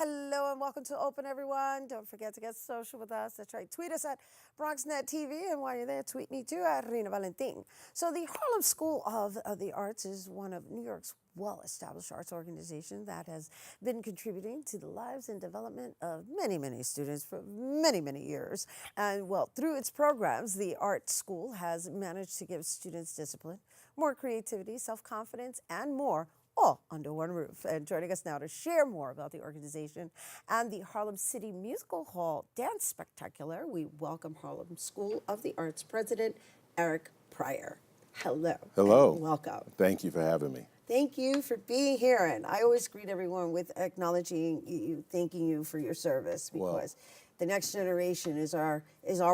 Hello and welcome to Open, everyone. Don't forget to get social with us. That's right. Tweet us at Bronxnet TV, and while you're there, tweet me too at Rhina Valentin. So the Harlem School of the Arts is one of New York's well-established arts organizations that has been contributing to the lives and development of many, many students for many, many years. And well, through its programs, the art school has managed to give students discipline, more creativity, self-confidence, and more, all under one roof. And joining us now to share more about the organization and the Harlem City Musical Hall Dance Spectacular, we welcome Harlem School of the Arts President Eric Pryor. Hello. Hello. And welcome. Thank you for having me. Thank you for being here. And I always greet everyone with acknowledging you, thanking you for your service, because the next generation is our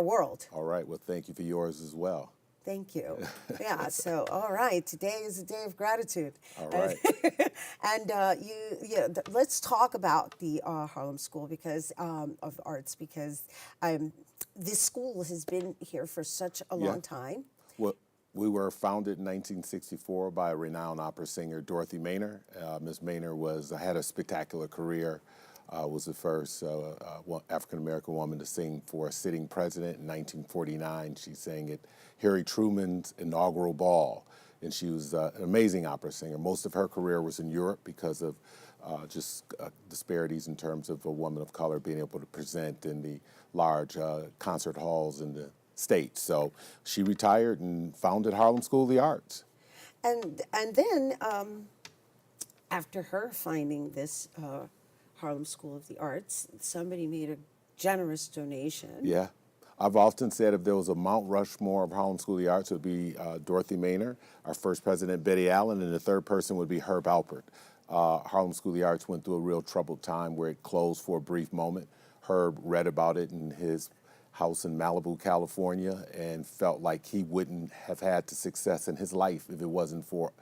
world. All right. Well, thank you for yours as well. Thank you. Yeah, so, all right, today is a day of gratitude. All right. And let's talk about the Harlem School of Arts, because this school has been here for such a long time. Well, we were founded in 1964 by a renowned opera singer, Dorothy Maynor. Ms. Maynor had a spectacular career. Was the first African-American woman to sing for a sitting president in 1949. She sang at Harry Truman's inaugural ball, and she was an amazing opera singer. Most of her career was in Europe because of disparities in terms of a woman of color being able to present in the large concert halls in the States. So she retired and founded Harlem School of the Arts. And then after her finding this Harlem School of the Arts, somebody made a generous donation. Yeah. I've often said if there was a Mount Rushmore of Harlem School of the Arts, it would be Dorothy Maynor, our first president, Betty Allen, and the third person would be Herb Alpert. Harlem School of the Arts went through a real troubled time where it closed for a brief moment. Herb read about it in his house in Malibu, California, and felt like he wouldn't have had the success in his life if it wasn't for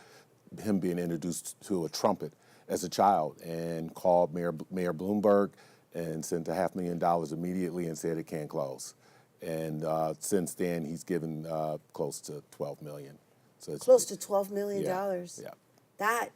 him being introduced to a trumpet as a child, and called Mayor Bloomberg and sent $500,000 immediately and said it can't close. And since then, he's given close to $12 million. So it's close to $12 million. Yeah. That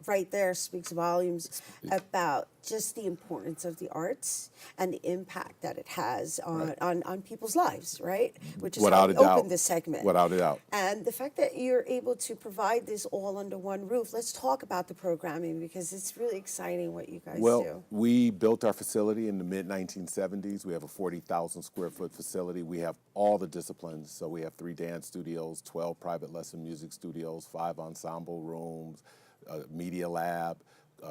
right there speaks volumes about just the importance of the arts and the impact that it has on people's lives, right? Which is how we open this segment. Without a doubt. And the fact that you're able to provide this all under one roof. Let's talk about the programming, because it's really exciting what you guys do. Well, we built our facility in the mid-1970s. We have a 40,000 square foot facility. We have all the disciplines. So we have 3 dance studios, 12 private lesson music studios, 5 ensemble rooms, media lab,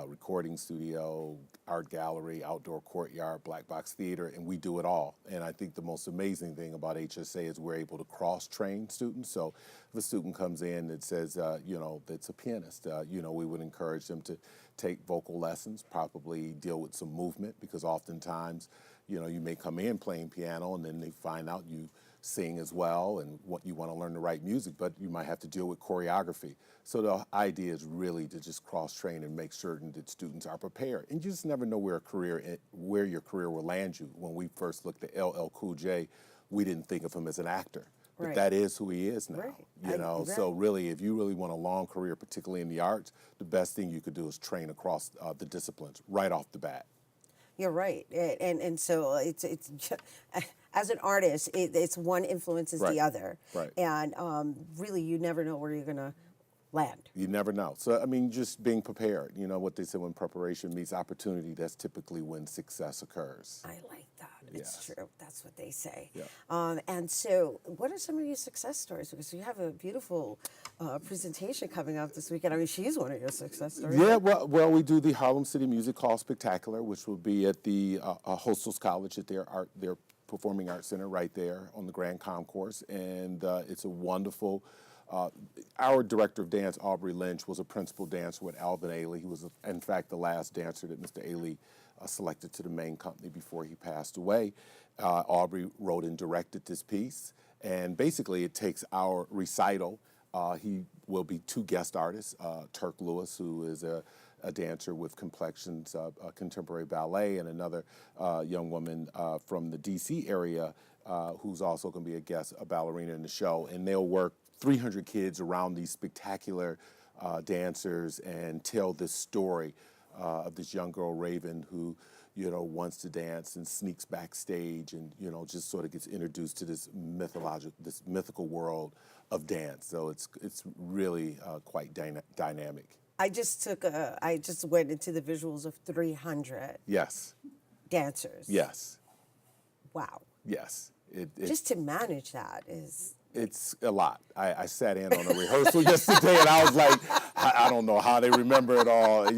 recording studio, art gallery, outdoor courtyard, black box theater, and we do it all. And I think the most amazing thing about HSA is we're able to cross-train students. So if a student comes in that says, that's a pianist, we would encourage them to take vocal lessons, probably deal with some movement, because oftentimes, you may come in playing piano and then they find out you sing as well and you want to learn the right music, but you might have to deal with choreography. So the idea is really to just cross-train and make certain that students are prepared. And you just never know where your career will land you. When we first looked at LL Cool J, we didn't think of him as an actor. But that is who he is now. Right. So really, if you really want a long career, particularly in the arts, the best thing you could do is train across the disciplines right off the bat. You're right, and so it's as an artist, it's one influences the other, and really you never know where you're gonna land. You never know. So I mean, just being prepared. You know what they say: when preparation meets opportunity, that's typically when success occurs. I like that. It's true. That's what they say. Yeah. And so, what are some of your success stories? Because you have a beautiful presentation coming up this weekend. I mean, she's one of your success stories. Yeah, well, we do the Harlem City Music Hall Spectacular, which will be at the Hostels College at their Performing Arts Center right there on the Grand Concourse, and it's a wonderful. Our director of dance, Aubrey Lynch, was a principal dancer with Alvin Ailey. He was, in fact, the last dancer that Mr. Ailey selected to the main company before he passed away. Aubrey wrote and directed this piece, and basically it takes our recital. He will be 2 guest artists, Turk Lewis, who is a dancer with complexions, contemporary ballet, and another young woman from the D.C. area who's also going to be a ballerina in the show, and they'll work 300 kids around these spectacular dancers and tell this story of this young girl, Raven, who, wants to dance and sneaks backstage and, just sort of gets introduced to this mythical world of dance. So it's really quite dynamic. I just went into the visuals of 300 Yes. dancers. Yes. Wow. Yes. Just to manage that is... It's a lot. I sat in on a rehearsal yesterday, and I was like, I don't know how they remember it all. And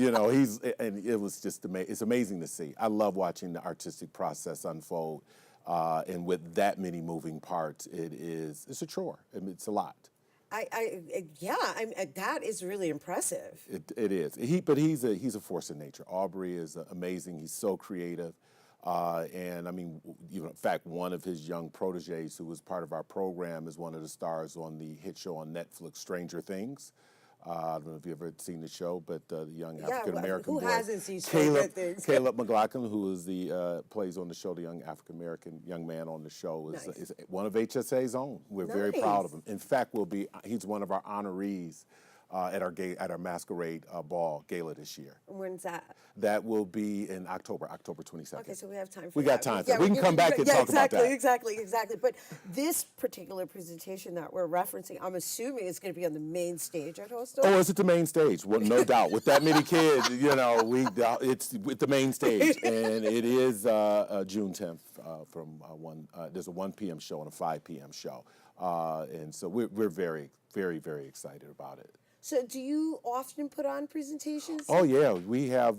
it was just amazing. It's amazing to see. I love watching the artistic process unfold, and with that many moving parts, it's a chore. I mean, it's a lot. That is really impressive. It is. But he's a force of nature. Aubrey is amazing. He's so creative. And I mean, in fact, one of his young proteges who was part of our program is one of the stars on the hit show on Netflix, Stranger Things. I don't know if you've ever seen the show, but the young African-American boy. Who hasn't seen Stranger Things? Caleb McLaughlin, who is plays on the show, the young African-American young man on the show, is one of HSA's own. We're very proud of him. In fact, he's one of our honorees at our masquerade ball gala this year. When's that? That will be in October 22nd. Okay, so we have time for that. We got time. We can come back and talk about that. Exactly. But this particular presentation that we're referencing, I'm assuming it's going to be on the main stage at Hostel? Oh, it's at the main stage. Well, no doubt. With that many kids, it's with the main stage. And it is June 10th there's a 1 p.m. show and a 5 p.m. show. And so we're very, very, very excited about it. So do you often put on presentations? Oh yeah, we have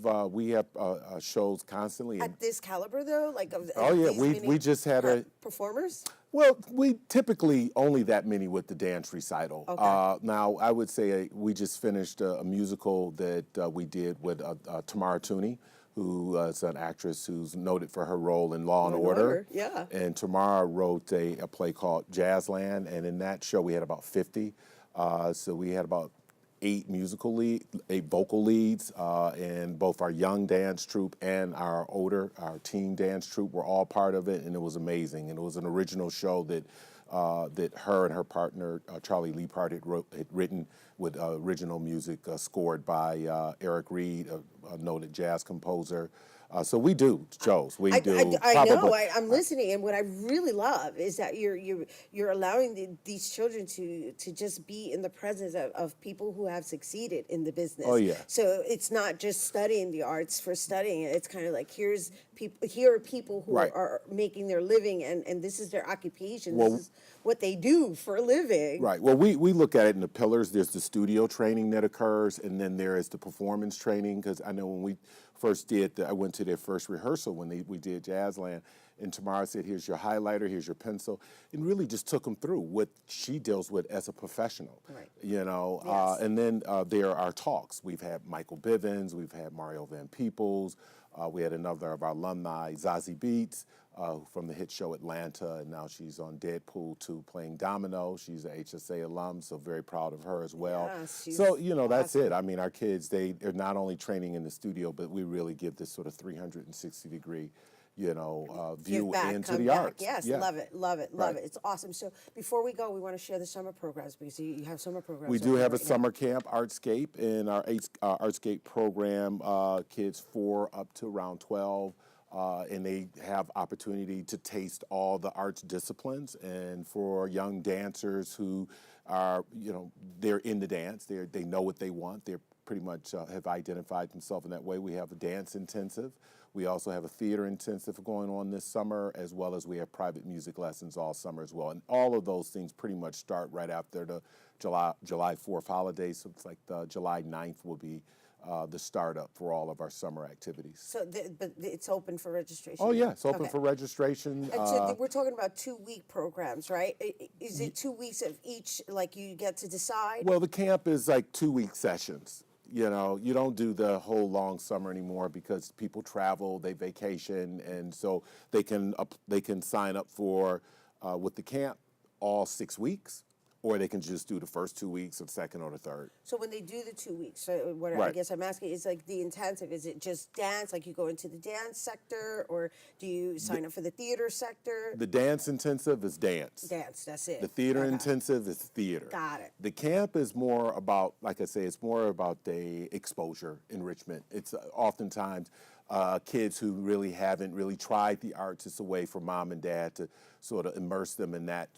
shows constantly. At this caliber though, like of we just had performers. Well, we typically only that many with the dance recital. Okay. Now I would say we just finished a musical that we did with Tamara Tooney, who is an actress who's noted for her role in Law and Order. Yeah. And Tamara wrote a play called Jazzland, and in that show we had about 50. So we had about 8 vocal leads, and both our young dance troupe and our teen dance troupe were all part of it, and it was amazing. And it was an original show that her and her partner, Charlie Leapart, had written with original music scored by Eric Reed, a noted jazz composer. So we do shows. I know. I'm listening, and what I really love is that you're allowing these children to just be in the presence of people who have succeeded in the business. Oh yeah. So it's not just studying the arts for studying it. It's kind of like here are people who are making their living, and this is their occupation. This is what they do for a living. Right. Well, we look at it in the pillars. There's the studio training that occurs, and then there is the performance training. Because I know when we first I went to their first rehearsal when we did Jazzland, and Tamara said, "Here's your highlighter, here's your pencil," and really just took them through what she deals with as a professional. Right. Yes. And then there are talks. We've had Michael Bivins, we've had Mario Van Peebles, we had another of our alumni, Zazie Beetz, from the hit show Atlanta, and now she's on Deadpool 2 playing Domino. She's an HSA alum, so very proud of her as well. Yeah, so, that's it. I mean, our kids, they're not only training in the studio, but we really give this sort of 360-degree, view into the arts. Yes, yeah. Love it. It's awesome. So before we go, we want to share the summer programs, because you have summer programs. We do have a summer camp, Artscape, and our Artscape program, kids 4 up to around 12. And they have opportunity to taste all the arts disciplines. And for young dancers who are, they're in the dance, they know what they want, they're pretty much have identified themselves in that way. We have a dance intensive. We also have a theater intensive going on this summer, as well as we have private music lessons all summer as well. And all of those things pretty much start right after the July 4th holiday. So it's like July 9th will be the startup for all of our summer activities. So, but it's open for registration? Oh, yeah, it's open for registration. And so we're talking about 2-week programs, right? Is it 2 weeks of each, like you get to decide? Well, the camp is like 2-week sessions. You don't do the whole long summer anymore because people travel, they vacation, and so they can sign up for with the camp all 6 weeks, or they can just do the first 2 weeks or the second or the third. So when they do the 2 weeks, so what I Right. guess I'm asking is like the intensive, is it just dance, like you go into the dance sector, or do you sign up for the theater sector? The dance intensive is dance. Dance, that's it. The theater Okay. intensive is theater. Got it. The camp is more about, like I say, it's more about the exposure, enrichment. It's oftentimes kids who really haven't really tried the arts. It's a way for mom and dad to sort of immerse them in that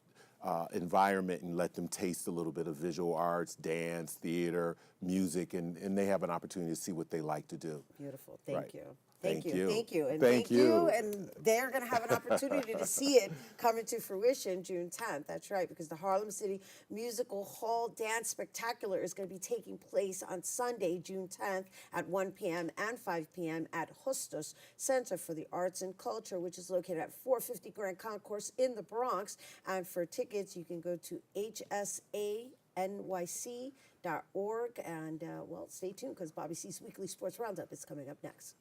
environment and let them taste a little bit of visual arts, dance, theater, music, and they have an opportunity to see what they like to do. Beautiful. Thank Right. you. Thank Thank you. you. Thank you. And Thank you. And they're going to have an opportunity to see it come into fruition June 10th. That's right, because the Harlem City Musical Hall Dance Spectacular is going to be taking place on Sunday, June 10th at 1 p.m. and 5 p.m. at Justus Center for the Arts and Culture, which is located at 450 Grand Concourse in the Bronx. And for tickets, you can go to hsanyc.org. And, well, stay tuned because Bobby C's Weekly Sports Roundup is coming up next.